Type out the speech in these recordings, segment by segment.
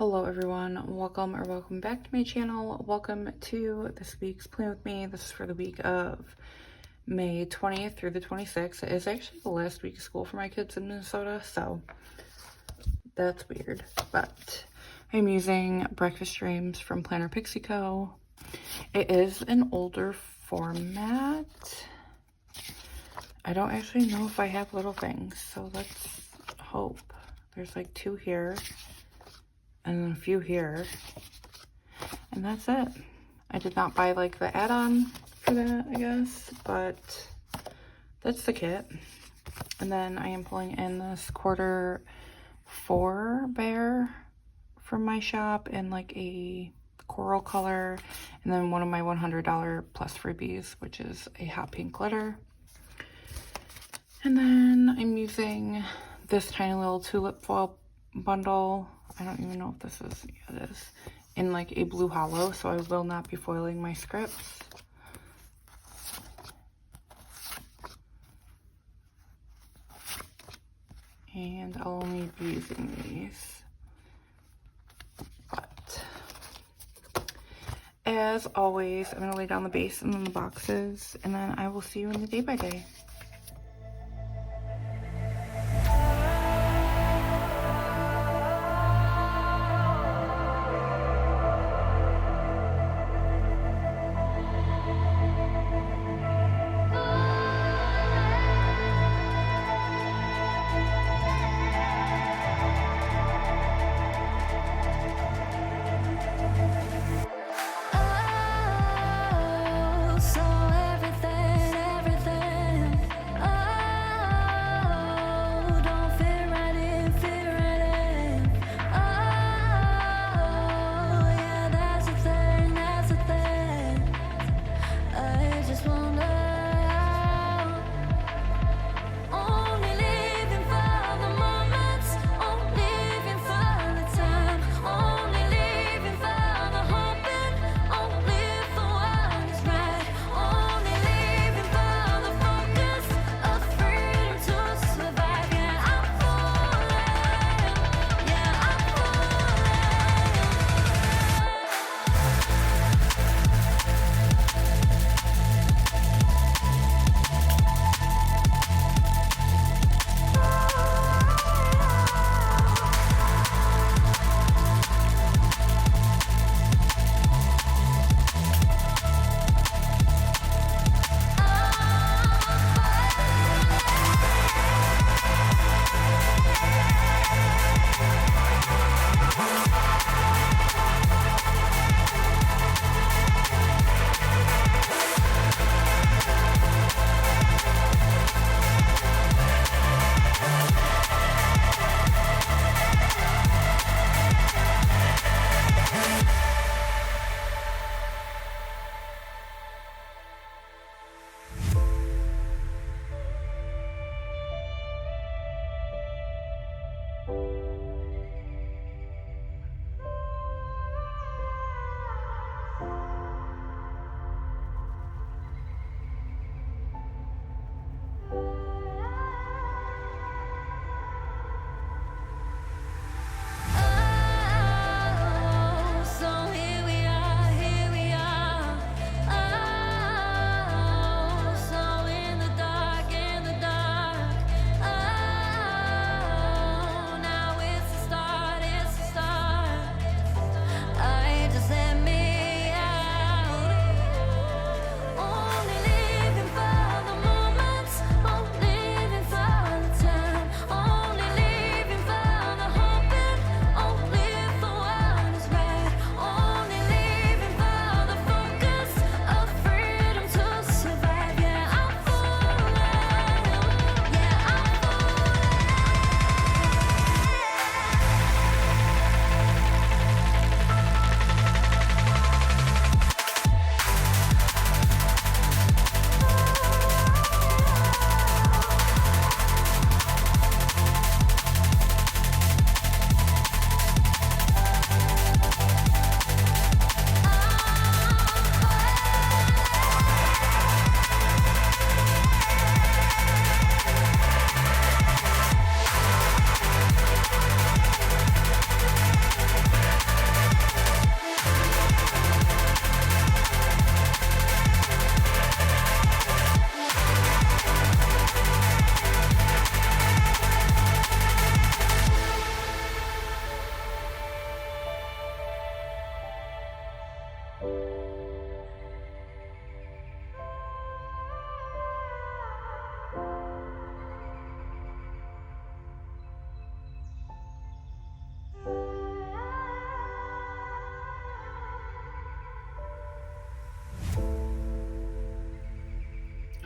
Hello everyone, welcome back to my channel. Welcome to this week's Plan With Me. This is for the week of May 20th through the 26th. It is actually the last week of school for my kids in Minnesota, so that's weird. But I'm using Breakfast Dreams from Planner Pixie Co. It is an older format. I don't actually know if I have little things, so let's hope. There's like 2 here. And then a few here, and that's it. I did not buy like the add-on for that, I guess, but that's the kit. And then I am pulling in this quarter 4 bear from my shop in like a coral color, and then one of my $100 plus freebies, which is a hot pink glitter. And then I'm using this tiny little tulip foil bundle. I don't even know if this is, yeah, it is, in like a blue hollow, so I will not be foiling my scripts. And I'll only be using these. But as always, I'm going to lay down the base and then the boxes, and then I will see you in the day by day.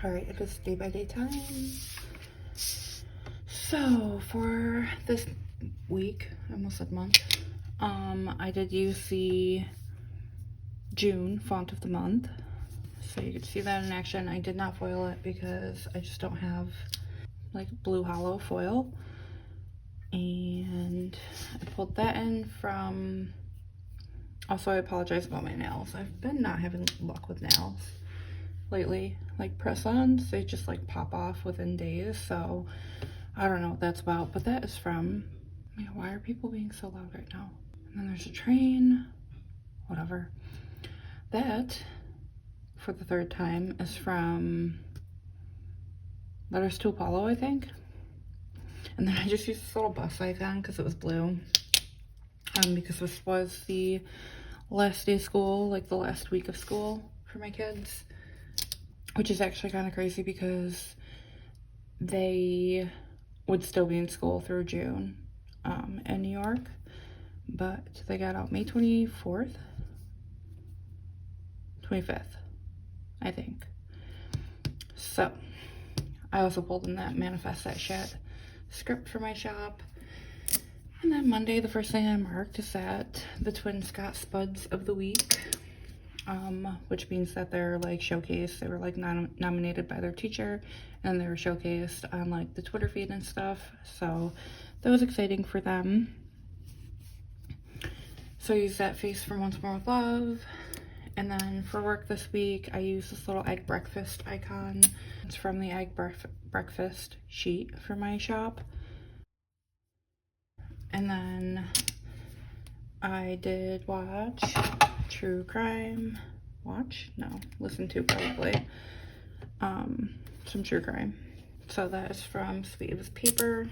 All right, it is day by day time. So for this week, I almost said month, I did use the June font of the month. So you can see that in action. I did not foil it because I just don't have like blue hollow foil. And I pulled that in from, also I apologize about my nails. I've been not having luck with nails lately. Like press-ons, they just like pop off within days. So I don't know what that's about, but that is from, man, why are people being so loud right now? And then there's a train, whatever. That, for the third time, is from Letters to Apollo, I think. And then I just used this little bus icon because it was blue. Because this was the last day of school, like the last week of school for my kids. Which is actually kind of crazy because they would still be in school through June in New York. But they got out May 24th, 25th, I think. So I also pulled in that Manifest That Shit script for my shop. And then Monday, the first thing I marked is that the twins got Spuds of the Week, which means that they're like showcased. They were like nominated by their teacher, and they were showcased on like the Twitter feed and stuff. So that was exciting for them. So I used that face from Once More with Love. And then for work this week, I used this little egg breakfast icon. It's from the egg breakfast sheet for my shop. And then I did watch true crime. Listen to probably. Some true crime. So that is from Sweet Eva's Paper.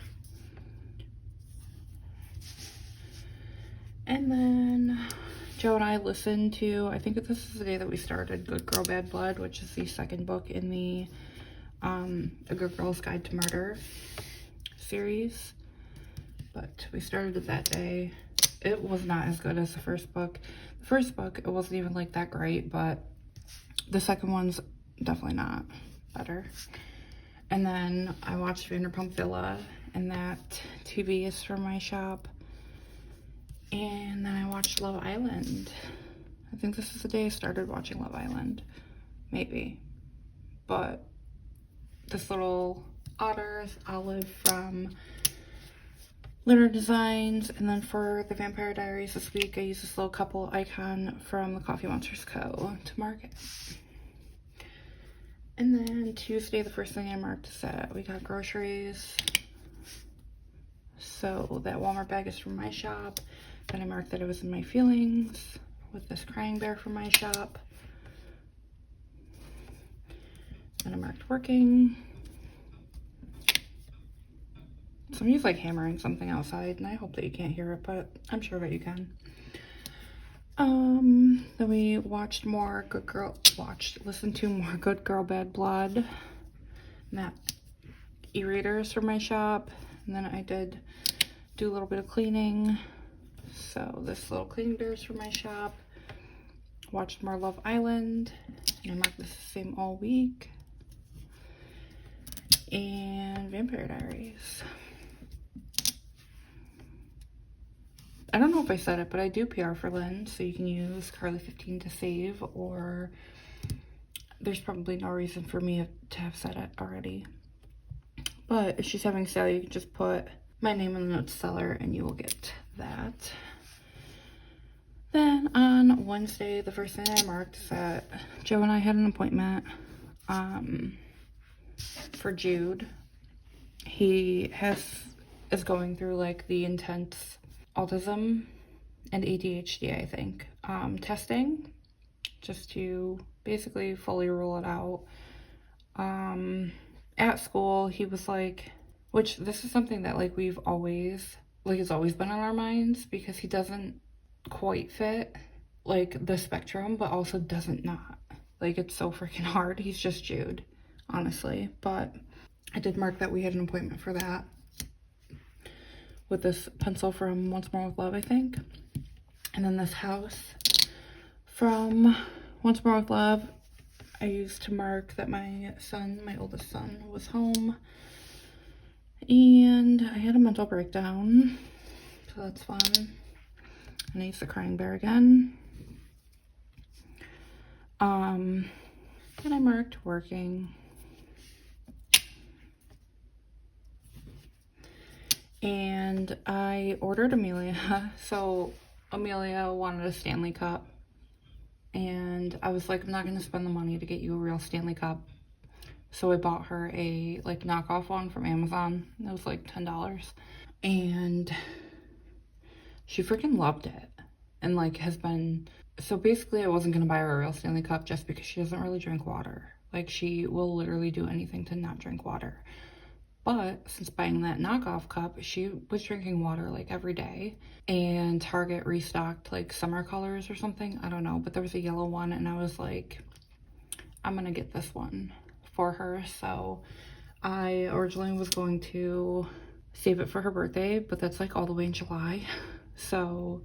And then Joe and I listened to, I think this is the day that we started Good Girl Bad Blood, which is the second book in the A Good Girl's Guide to Murder series. But we started it that day. It was not as good as the first book. The first book, it wasn't even like that great, but the second one's definitely not better. And then I watched Vanderpump Villa, and that TV is from my shop. And then I watched Love Island. I think this is the day I started watching Love Island. Maybe. But this little otter is Olive from LYNNERDESIGNS. And then for the Vampire Diaries this week, I used this little couple icon from the Coffee Monsters Co. to mark it. And then Tuesday, the first thing I marked is that we got groceries. So that Walmart bag is from my shop. Then I marked that it was in my feelings with this crying bear from my shop. Then I marked working. Somebody's like hammering something outside, and I hope that you can't hear it, but I'm sure that you can. Then we watched more listened to more Good Girl Bad Blood. And that e-readers from my shop. And then I did do a little bit of cleaning. So this little cleaning bear is from my shop. Watched more Love Island. And I marked this the same all week. And Vampire Diaries. I don't know if I said it, but I do PR for Lynn, so you can use Carlea15 to save, or there's probably no reason for me to have said it already. But if she's having sale, you can just put my name in the note to seller and you will get that. Then on Wednesday, the first thing I marked is that Joe and I had an appointment for Jude. He is going through like the intense autism and ADHD, I think, testing, just to basically fully rule it out. At school, he was like, which this is something that like we've always, like it's always been on our minds, because he doesn't quite fit like the spectrum, but also doesn't not. Like it's so freaking hard. He's just Jude, honestly. But I did mark that we had an appointment for that with this pencil from Once More with Love, I think. And then this house from Once More with Love, I used to mark that my oldest son, was home. And I had a mental breakdown, so that's fun. And I used the crying bear again. And I marked working. And I ordered Amelia. So Amelia wanted a Stanley Cup. And I was like, I'm not going to spend the money to get you a real Stanley Cup. So I bought her a like knockoff one from Amazon. It was like $10. And she freaking loved it. And like has been, so basically I wasn't going to buy her a real Stanley Cup just because she doesn't really drink water. Like she will literally do anything to not drink water. But since buying that knockoff cup, she was drinking water like every day. And Target restocked like summer colors or something. I don't know. But there was a yellow one and I was like, I'm going to get this one for her. So I originally was going to save it for her birthday. But that's like all the way in July. So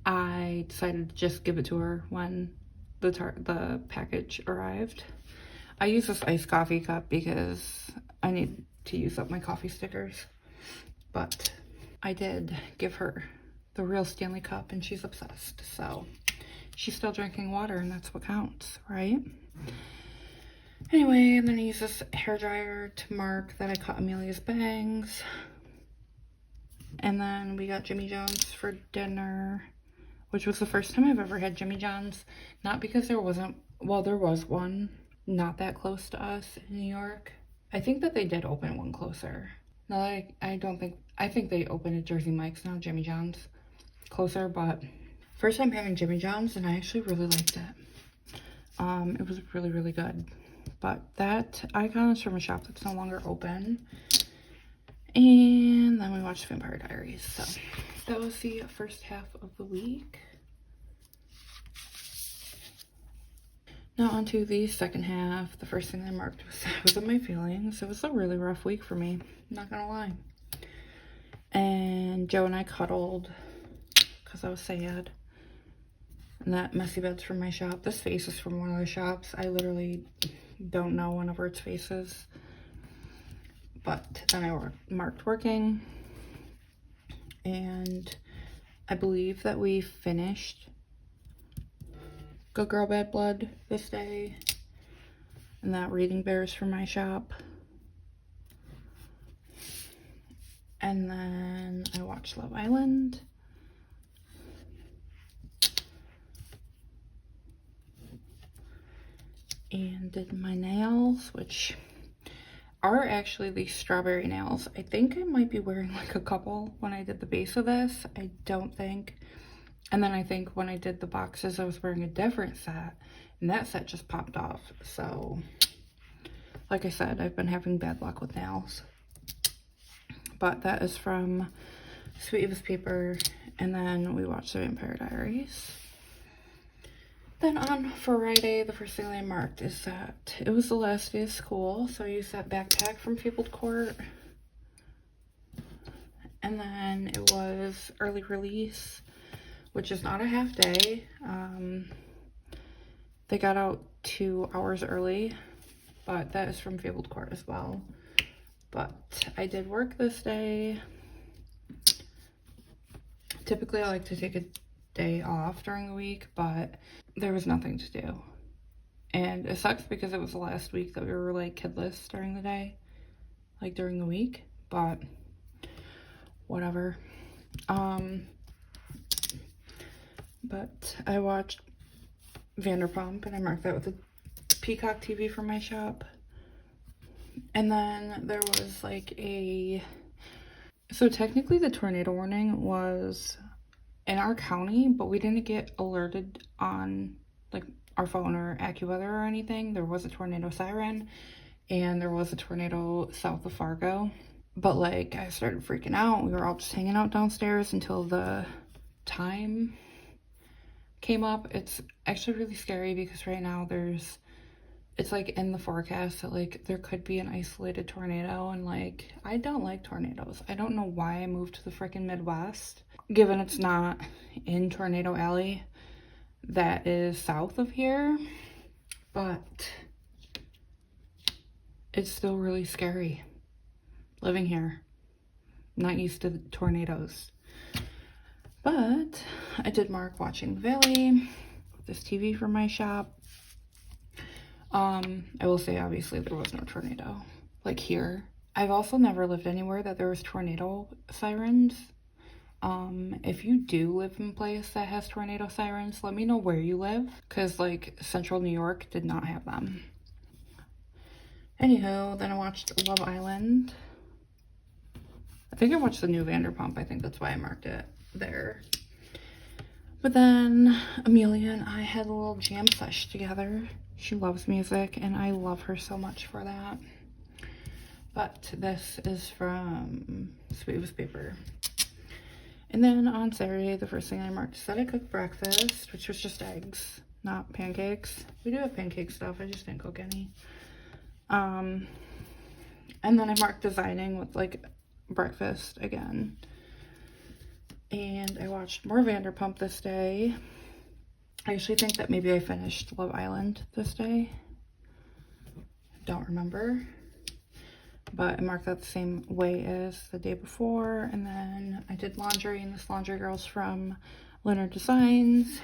I decided to just give it to her when the package arrived. I use this iced coffee cup because I need to use up my coffee stickers, but I did give her the real Stanley Cup and she's obsessed. So she's still drinking water and that's what counts, right? Anyway, and then I use this hairdryer to mark that I cut Amelia's bangs. And then we got Jimmy John's for dinner, which was the first time I've ever had Jimmy John's. Not because there wasn't, well, there was one not that close to us in New York. I think that they did open one closer. No, I think they opened at Jersey Mike's, not Jimmy John's, closer, but first time having Jimmy John's and I actually really liked it. It was really, really good. But that icon is from a shop that's no longer open. And then we watched Vampire Diaries. So that was the first half of the week. Now onto the second half. The first thing I marked was in my feelings. It was a really rough week for me, not gonna lie. And Joe and I cuddled because I was sad. And that messy bed's from my shop. This vase is from one of the shops. I literally don't know one of its faces. But then I marked working. And I believe that we finished Good Girl Bad Blood this day. And that reading bear is from my shop. And then I watched Love Island. And did my nails, which are actually these strawberry nails. I think I might be wearing like a couple when I did the base of this. I don't think. And then I think when I did the boxes, I was wearing a different set. And that set just popped off. So, like I said, I've been having bad luck with nails. But that is from Sweet Eva's Paper. And then we watched The Vampire Diaries. Then on Friday, the first thing I marked is that it was the last day of school. So I used that backpack from Fabled Court. And then it was early release, which is not a half day. They got out 2 hours early, but that is from Fabled Court as well. But I did work this day. Typically, I like to take a day off during the week, but there was nothing to do. And it sucks because it was the last week that we were like kidless during the day, like during the week, but whatever. But I watched Vanderpump and I marked that with a Peacock TV from my shop. And then there was like so technically the tornado warning was in our county, but we didn't get alerted on like our phone or AccuWeather or anything. There was a tornado siren and there was a tornado south of Fargo. But like I started freaking out. We were all just hanging out downstairs until the time came up. It's actually really scary because right now it's like in the forecast that like there could be an isolated tornado, and like I don't like tornadoes. I don't know why I moved to the freaking Midwest, given it's not in Tornado Alley that is south of here. but it's still really scary living here. Not used to the tornadoes. But I did mark watching the Valley, this TV from my shop. I will say, obviously, there was no tornado, like here. I've also never lived anywhere that there was tornado sirens. If you do live in a place that has tornado sirens, let me know where you live, because, like, Central New York did not have them. Anywho, then I watched Love Island. I think I watched the new Vanderpump. I think that's why I marked it there. But then Amelia and I had a little jam sesh together. She loves music, and I love her so much for that. But this is from Sweet with Paper. And then on Saturday, the first thing I marked is that I cooked breakfast, which was just eggs, not pancakes. We do have pancake stuff, I just didn't cook any. And then I marked designing with, like, breakfast again. And I watched more Vanderpump this day. I actually think that maybe I finished Love Island this day. Don't remember. But I marked that the same way as the day before. And then I did laundry, and this laundry girl's from Leonard Designs.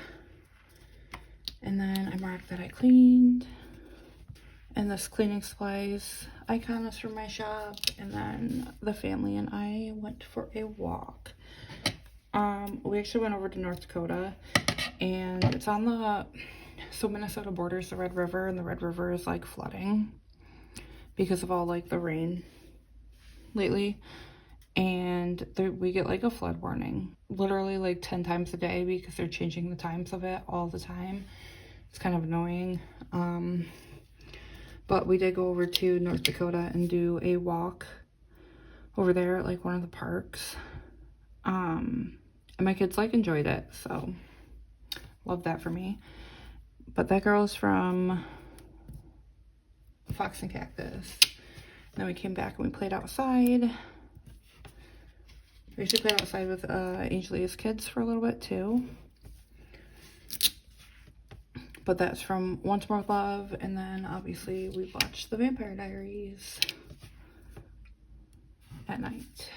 And then I marked that I cleaned. And this cleaning supplies icon is from my shop. And then the family and I went for a walk. We actually went over to North Dakota, and it's on the, so Minnesota borders the Red River, and the Red River is, like, flooding because of all, like, the rain lately. And we get, like, a flood warning literally, like, 10 times a day, because they're changing the times of it all the time. It's kind of annoying. But we did go over to North Dakota and do a walk over there at, like, one of the parks. And my kids, like, enjoyed it, so love that for me. But that girl is from Fox and Cactus. Then we came back and we played outside. We actually played outside with Angelia's kids for a little bit too. But that's from Once More Love. And then obviously we watched The Vampire Diaries at night.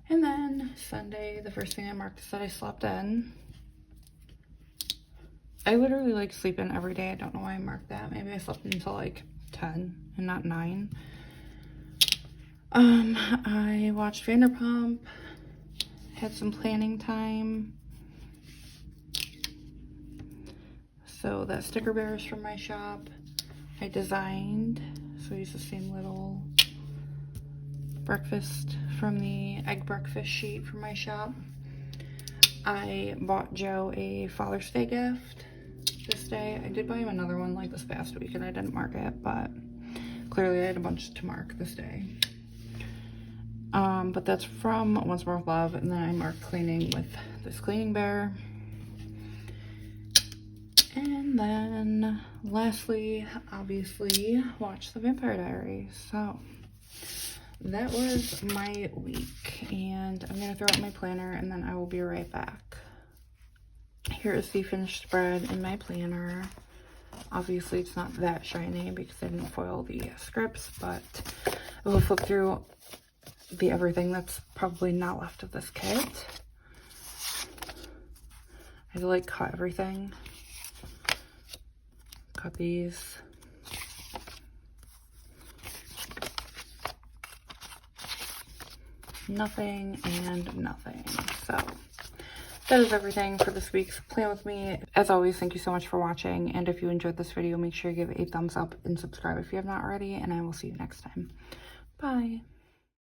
And then Sunday, the first thing I marked is that I slept in. I literally, like, sleep in every day. I don't know why I marked that. Maybe I slept until, like, 10 and not 9. I watched Vanderpump. Had some planning time. So that sticker bear is from my shop. I designed. So I used the same little breakfast from the egg breakfast sheet from my shop. I bought Joe a Father's Day gift this day. I did buy him another one, like, this past week, and I didn't mark it, but clearly I had a bunch to mark this day. But that's from Once More Love. And then I marked cleaning with this cleaning bear. And then lastly, obviously, watch The Vampire Diaries. So that was my week, and I'm going to throw out my planner, and then I will be right back. Here is the finished spread in my planner. Obviously, it's not that shiny because I didn't foil the scripts, but I will flip through the everything that's probably not left of this kit. I had to, like, cut everything. Cut these. Nothing and nothing. So that is everything for this week's Plan With Me. As always, thank you so much for watching. And if you enjoyed this video, make sure you give it a thumbs up and subscribe if you have not already. And I will see you next time. Bye.